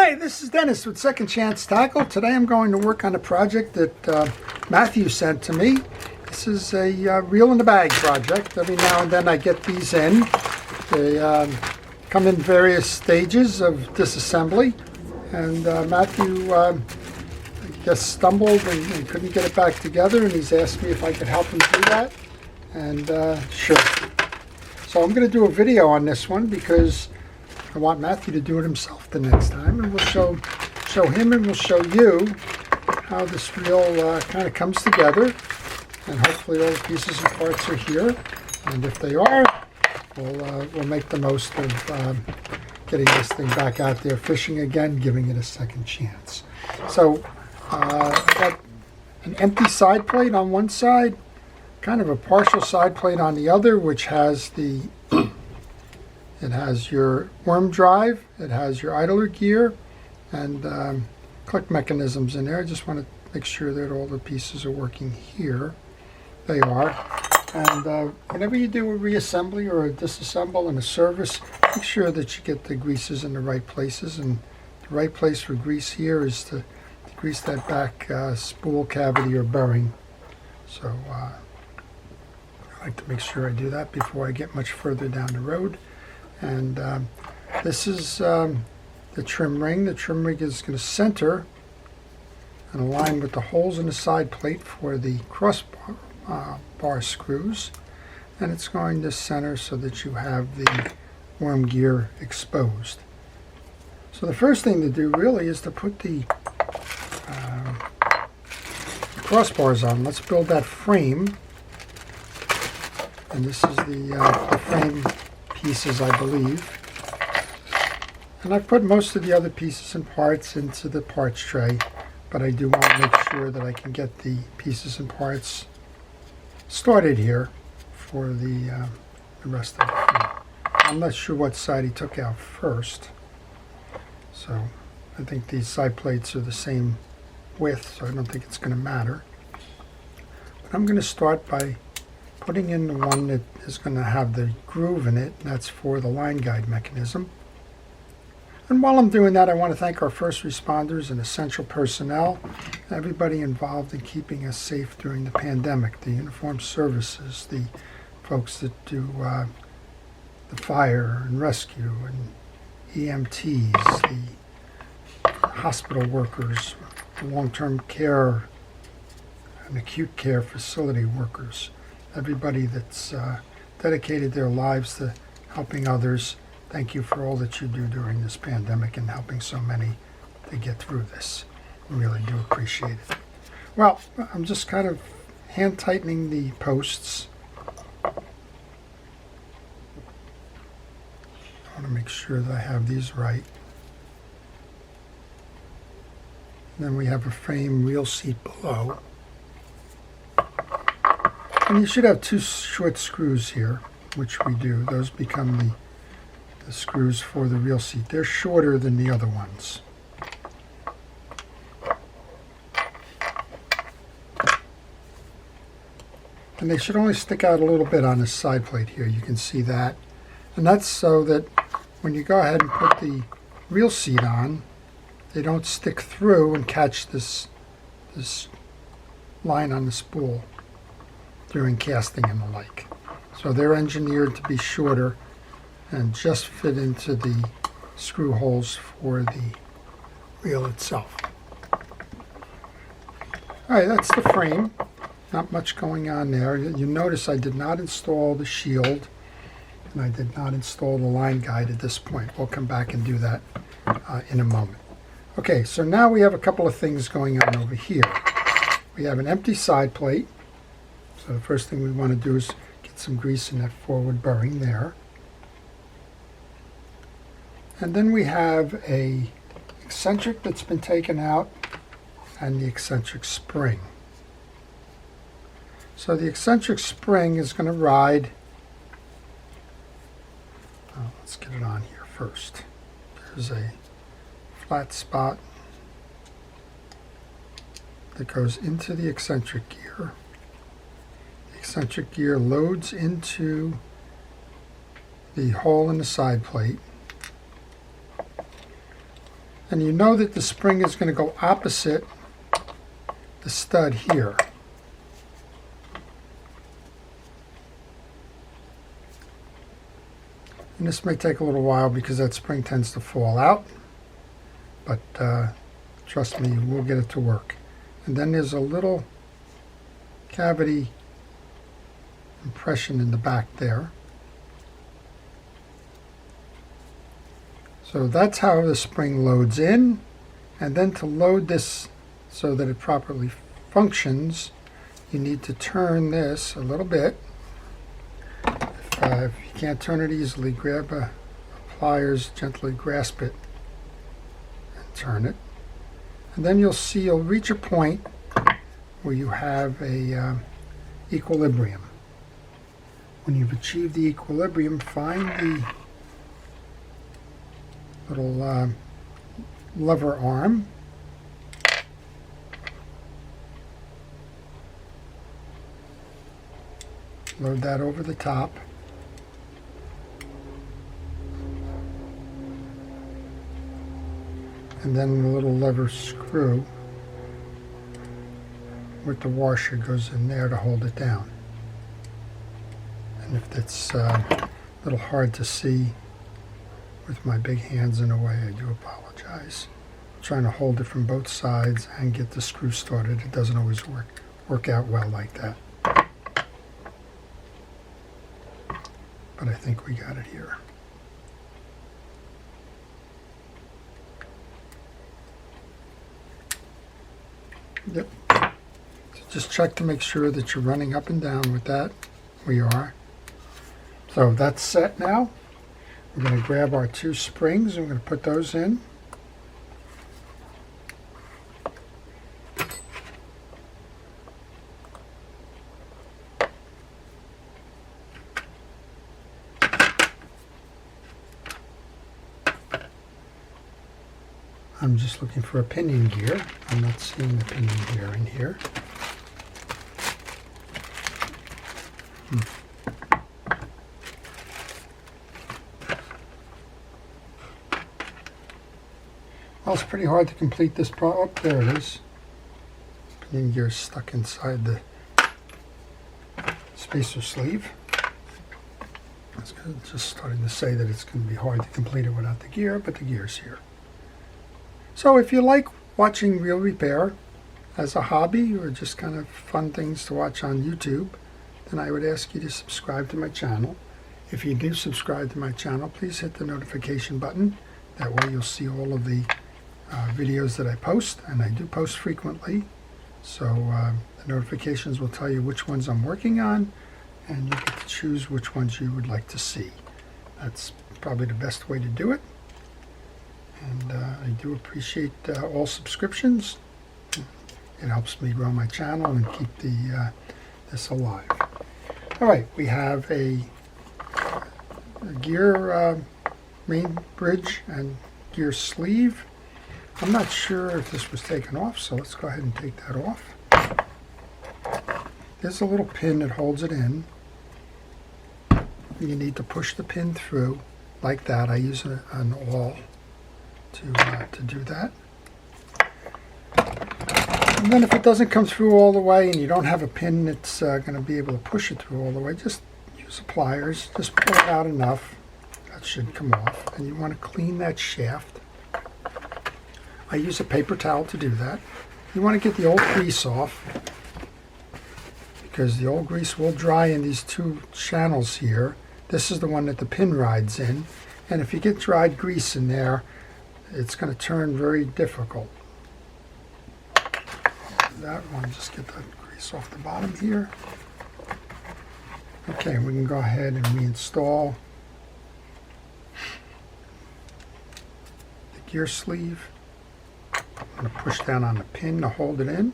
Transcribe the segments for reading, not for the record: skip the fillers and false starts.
Hi, this is Dennis with Second Chance Tackle. Today I'm going to work on a project that Matthew sent to me. This is a reel in the bag project. Every now and then I get these in. They come in various stages of disassembly, and Matthew I guess stumbled and couldn't get it back together, and he's asked me if I could help him do that, and sure. So I'm going to do a video on this one because I want Matthew to do it himself the next time, and we'll show him and we'll show you how this reel kind of comes together, and hopefully all the pieces and parts are here, and if they are, we'll make the most of getting this thing back out there fishing again, giving it a second chance. So I've got an empty side plate on one side, kind of a partial side plate on the other, which has the it has your worm drive, it has your idler gear, and click mechanisms in there. I just want to make sure that all the pieces are working here. They are. And whenever you do a reassembly or a disassemble in a service, make sure that you get the greases in the right places. And the right place for grease here is to grease that back spool cavity or bearing. So I like to make sure I do that before I get much further down the road. And this is the trim ring. The trim ring is going to center and align with the holes in the side plate for the crossbar bar screws, and it's going to center so that you have the worm gear exposed. So the first thing to do really is to put the crossbars on. Let's build that frame, and this is the frame pieces, I believe, and I've put most of the other pieces and parts into the parts tray, but I do want to make sure that I can get the pieces and parts started here for the rest of the frame. I'm not sure what side he took out first, so I think these side plates are the same width, so I don't think it's going to matter. But I'm going to start by putting in the one that is going to have the groove in it, and that's for the line guide mechanism. And while I'm doing that, I want to thank our first responders and essential personnel, everybody involved in keeping us safe during the pandemic, the uniformed services, the folks that do the fire and rescue, and EMTs, the hospital workers, long-term care and acute care facility workers, everybody that's dedicated their lives to helping others. Thank you for all that you do during this pandemic and helping so many to get through this. I really do appreciate it. Well, I'm just kind of hand tightening the posts. I want to make sure that I have these right. And then we have a frame reel seat below. And you should have two short screws here, which we do. Those become the screws for the reel seat. They're shorter than the other ones. And they should only stick out a little bit on the side plate here. You can see that. And that's so that when you go ahead and put the reel seat on, they don't stick through and catch this line on the spool during casting and the like. So they're engineered to be shorter and just fit into the screw holes for the reel itself. Alright, that's the frame. Not much going on there. You notice I did not install the shield, and I did not install the line guide at this point. We'll come back and do that in a moment. Okay, so now we have a couple of things going on over here. We have an empty side plate. So the first thing we want to do is get some grease in that forward bearing there. And then we have a eccentric that's been taken out and the eccentric spring. So the eccentric spring is going to ride, let's get it on here first. There's a flat spot that goes into the eccentric gear. The eccentric gear loads into the hole in the side plate. And you know that the spring is going to go opposite the stud here. And this may take a little while because that spring tends to fall out, but trust me, we'll get it to work. And then there's a little cavity impression in the back there. So that's how the spring loads in, and then to load this so that it properly functions, you need to turn this a little bit. If you can't turn it easily, grab a pliers, gently grasp it, and turn it. And then you'll see you'll reach a point where you have a equilibrium. When you've achieved the equilibrium, find the little lever arm, load that over the top, and then the little lever screw with the washer goes in there to hold it down. And if it's a little hard to see with my big hands in a way, I do apologize. I'm trying to hold it from both sides and get the screw started. It doesn't always work out well like that. But I think we got it here. Yep. So just check to make sure that you're running up and down with that. We are. So that's set now. We're going to grab our two springs and we're going to put those in. I'm just looking for a pinion gear. I'm not seeing the pinion gear in here. Well, it's pretty hard to complete this oh, there it is. Pinion gear is stuck inside the spacer sleeve. It's just starting to say that it's going to be hard to complete it without the gear, but the gear's here. So if you like watching reel repair as a hobby or just kind of fun things to watch on YouTube, then I would ask you to subscribe to my channel. If you do subscribe to my channel, please hit the notification button. That way you'll see all of the videos that I post, and I do post frequently. So the notifications will tell you which ones I'm working on, and you get to choose which ones you would like to see. That's probably the best way to do it. And I do appreciate all subscriptions. It helps me grow my channel and keep this alive. All right, we have a gear main bridge and gear sleeve. I'm not sure if this was taken off, so let's go ahead and take that off. There's a little pin that holds it in. You need to push the pin through like that. I use an awl to do that. And then if it doesn't come through all the way and you don't have a pin that's going to be able to push it through all the way, just use the pliers, just pull it out enough. That should come off. And you want to clean that shaft. I use a paper towel to do that. You want to get the old grease off, because the old grease will dry in these two channels here. This is the one that the pin rides in, and if you get dried grease in there, it's going to turn very difficult. That one, just get the grease off the bottom here. Okay, we can go ahead and reinstall the gear sleeve. I'm going to push down on the pin to hold it in.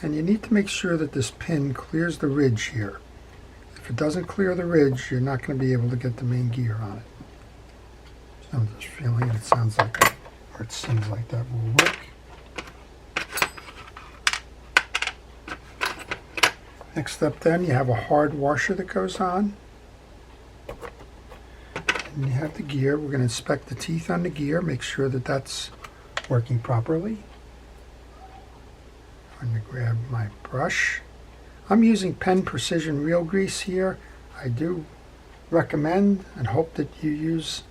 And you need to make sure that this pin clears the ridge here. If it doesn't clear the ridge, you're not going to be able to get the main gear on it. So I'm just feeling it sounds like that, or it seems like that will work. Next up then, you have a hard washer that goes on. And you have the gear. We're going to inspect the teeth on the gear, make sure that that's working properly. I'm going to grab my brush. I'm using Penn Precision Reel Grease here. I do recommend and hope that you use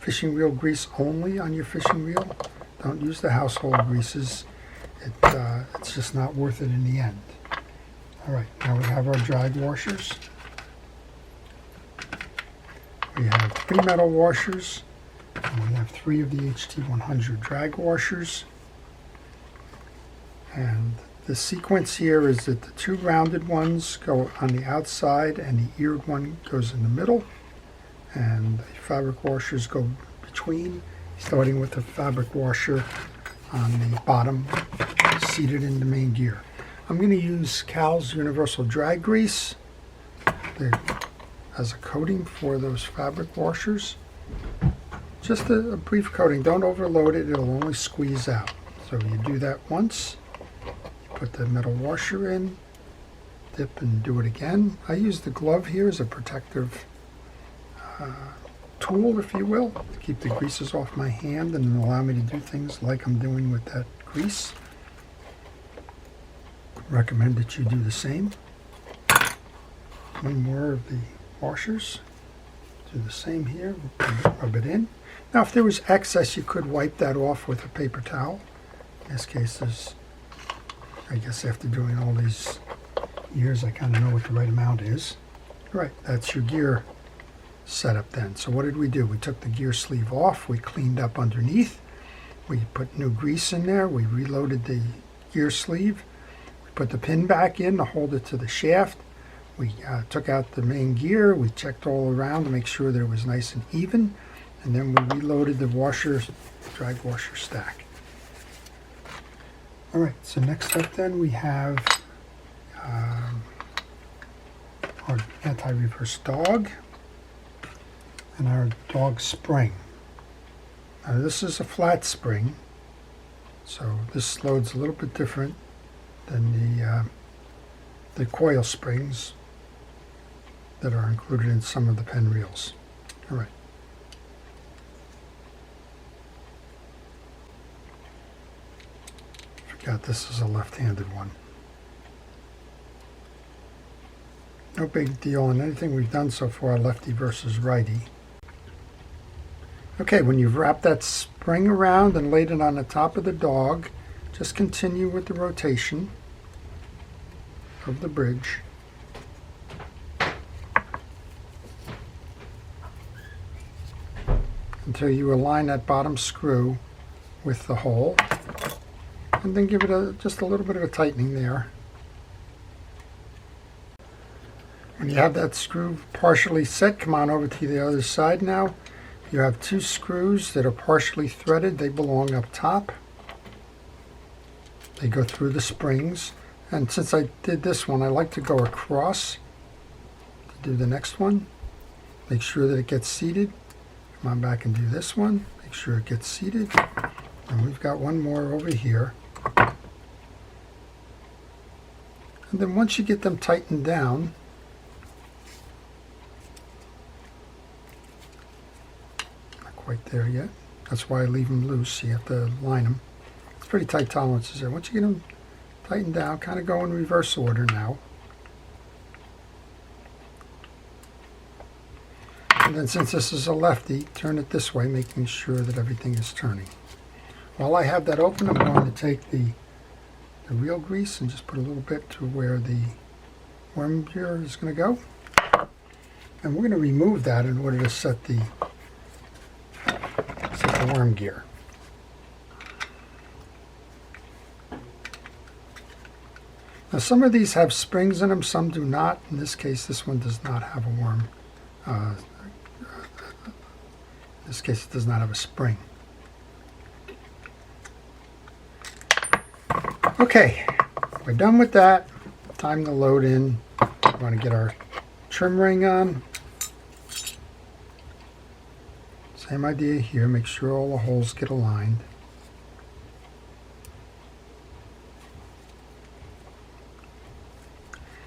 fishing reel grease only on your fishing reel. Don't use the household greases. It's just not worth it in the end. All right, now we have our drag washers. We have 3 metal washers, and we have 3 of the HT100 drag washers. And the sequence here is that the 2 rounded ones go on the outside and the eared one goes in the middle. And the fabric washers go between, starting with the fabric washer on the bottom, seated in the main gear. I'm going to use Cal's Universal Drag Grease as a coating for those fabric washers. Just a brief coating. Don't overload it. It'll only squeeze out. So you do that once. Put the metal washer in, dip and do it again. I use the glove here as a protective tool, if you will, to keep the greases off my hand and allow me to do things like I'm doing with that grease. Recommend that you do the same. 1 more of the washers. Do the same here, rub it in. Now if there was excess, you could wipe that off with a paper towel. In this case, I guess after doing all these years, I kind of know what the right amount is. Right, that's your gear setup then. So what did we do? We took the gear sleeve off, we cleaned up underneath, we put new grease in there, we reloaded the gear sleeve, we put the pin back in to hold it to the shaft, we took out the main gear, we checked all around to make sure that it was nice and even, and then we reloaded the drag washer stack. Alright, so next up then we have our anti-reverse dog and our dog spring. Now this is a flat spring, so this loads a little bit different than the coil springs that are included in some of the Penn reels. Alright. Forgot this is a left-handed one. No big deal on anything we've done so far, lefty versus righty. Okay, when you've wrapped that spring around and laid it on the top of the dog, just continue with the rotation of the bridge. Until you align that bottom screw with the hole. And then give it just a little bit of a tightening there. When you have that screw partially set, come on over to the other side now. You have 2 screws that are partially threaded. They belong up top. They go through the springs. And since I did this one, I like to go across to do the next one. Make sure that it gets seated. Come on back and do this one. Make sure it gets seated. And we've got one more over here. And then once you get them tightened down, not quite there yet. That's why I leave them loose. You have to line them. It's pretty tight tolerances there. Once you get them tightened down, kind of go in reverse order now. And then since this is a lefty, turn it this way, making sure that everything is turning. While I have that open, I'm going to take the reel grease and just put a little bit to where the worm gear is going to go. And we're going to remove that in order to set the worm gear. Now some of these have springs in them, some do not. In this case, this one does not have a worm. In this case, it does not have a spring. Okay, we're done with that. Time to load in. We want to get our trim ring on. Same idea here. Make sure all the holes get aligned.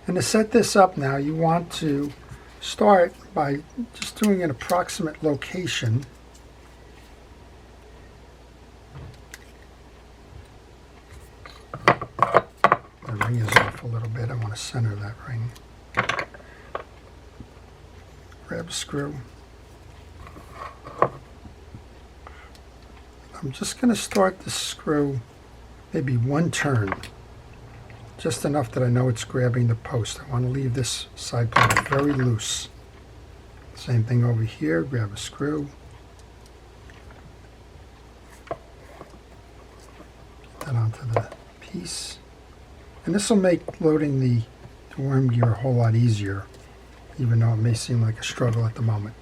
And to set this up now, you want to start by just doing an approximate location. The ring is off a little bit. I want to center that ring. Grab a screw. I'm just going to start the screw maybe one turn, just enough that I know it's grabbing the post. I want to leave this side plate very loose. Same thing over here, grab a screw. Get that onto the piece. And this will make loading the worm gear a whole lot easier, even though it may seem like a struggle at the moment.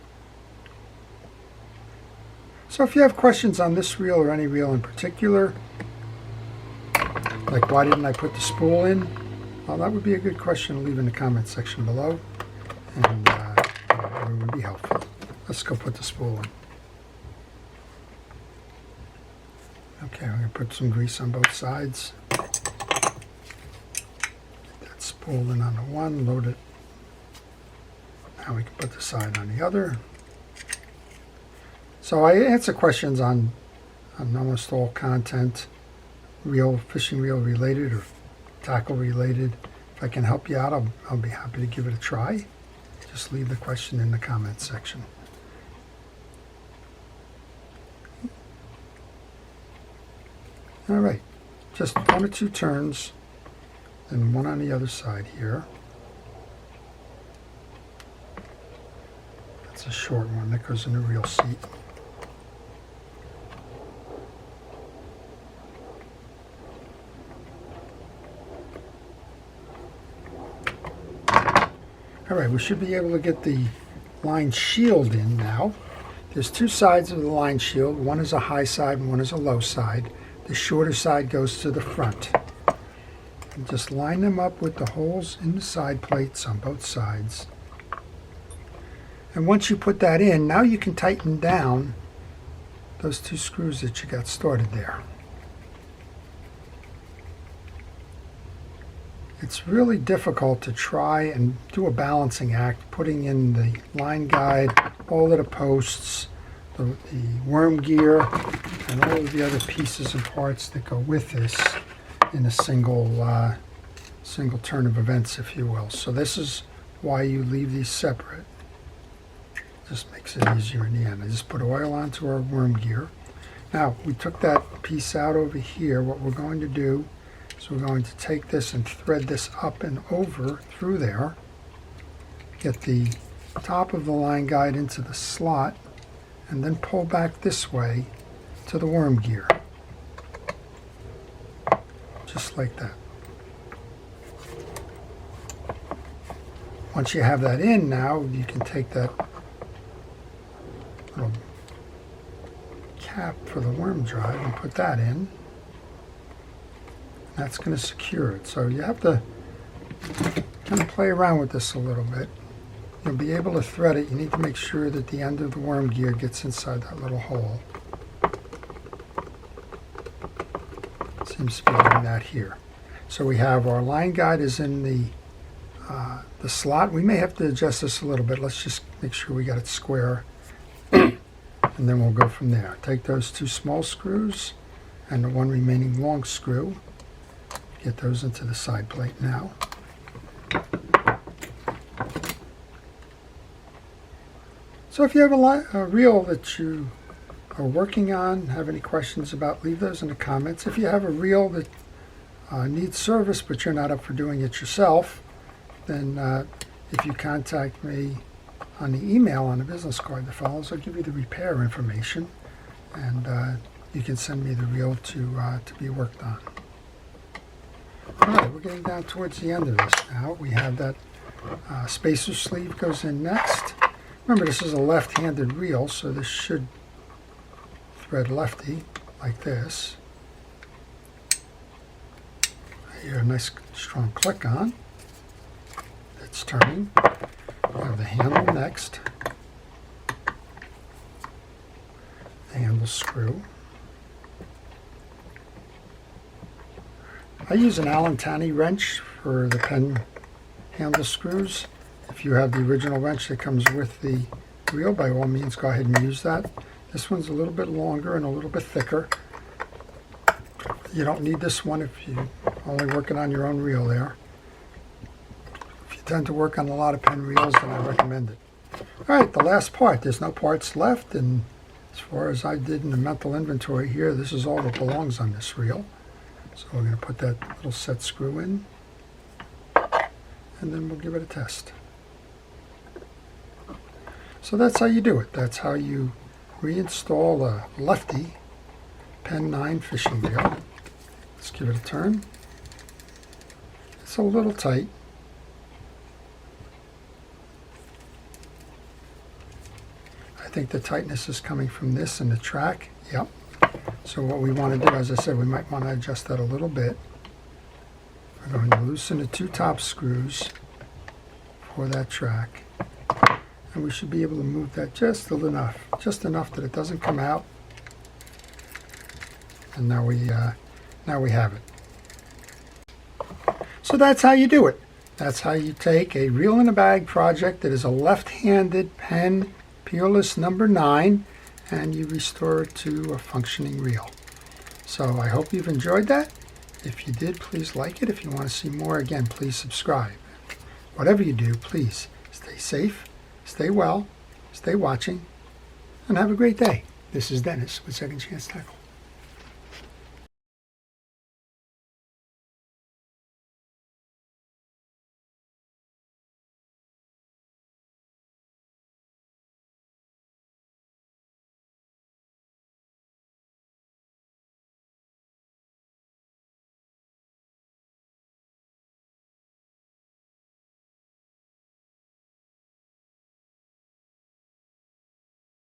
So if you have questions on this reel or any reel in particular, like why didn't I put the spool in, well, that would be a good question to leave in the comment section below, and it would be helpful. Let's go put the spool in. Okay, I'm going to put some grease on both sides. Get that spool in on the one, load it. Now we can put the side on the other. So I answer questions on almost all content, fishing reel related or tackle related. If I can help you out, I'll be happy to give it a try. Just leave the question in the comment section. All right, just 1 or 2 turns, and one on the other side here. That's a short one that goes in the reel seat. All right, we should be able to get the line shield in now. There's 2 sides of the line shield. One is a high side and one is a low side. The shorter side goes to the front. And just line them up with the holes in the side plates on both sides. And once you put that in, now you can tighten down those 2 screws that you got started there. It's really difficult to try and do a balancing act, putting in the line guide, all of the posts, the worm gear, and all of the other pieces and parts that go with this in a single turn of events, if you will. So this is why you leave these separate. Just makes it easier in the end. I just put oil onto our worm gear. Now, we took that piece out over here. What we're going to do, so we're going to take this and thread this up and over through there, get the top of the line guide into the slot, and then pull back this way to the worm gear. Just like that. Once you have that in now, you can take that little cap for the worm drive and put that in. That's going to secure it. So you have to kind of play around with this a little bit. You'll be able to thread it. You need to make sure that the end of the worm gear gets inside that little hole. Seems to be doing that here. So we have our line guide is in the slot. We may have to adjust this a little bit. Let's just make sure we got it square. And then we'll go from there. Take those 2 small screws and the 1 remaining long screw. Get those into the side plate now. So if you have a reel that you are working on, have any questions about, leave those in the comments. If you have a reel that needs service but you're not up for doing it yourself, then if you contact me on the email on the business card that follows, I'll give you the repair information, and you can send me the reel to be worked on. All right, we're getting down towards the end of this now. We have that spacer sleeve goes in next. Remember, this is a left-handed reel, so this should thread lefty like this. I hear a nice strong click on. It's turning. We have the handle next. The handle screw. I use an Allen Tanny wrench for the Penn handle screws. If you have the original wrench that comes with the reel, by all means go ahead and use that. This one's a little bit longer and a little bit thicker. You don't need this one if you're only working on your own reel there. If you tend to work on a lot of Penn reels, then I recommend it. All right, the last part. There's no parts left, and as far as I did in the mental inventory here, this is all that belongs on this reel. So we're going to put that little set screw in, and then we'll give it a test. So that's how you do it. That's how you reinstall a lefty Penn 9 fishing reel. Let's give it a turn. It's a little tight. I think the tightness is coming from this and the track. Yep. So what we want to do, as I said, we might want to adjust that a little bit. We're going to loosen the two top screws for that track. And we should be able to move that just enough that it doesn't come out. And now we have it. So that's how you do it. That's how you take a reel in a bag project that is a left-handed Penn Peerless number 9, and you restore it to a functioning reel. So I hope you've enjoyed that. If you did, please like it. If you want to see more, again, please subscribe. Whatever you do, please stay safe, stay well, stay watching, and have a great day. This is Dennis with Second Chance Tackle.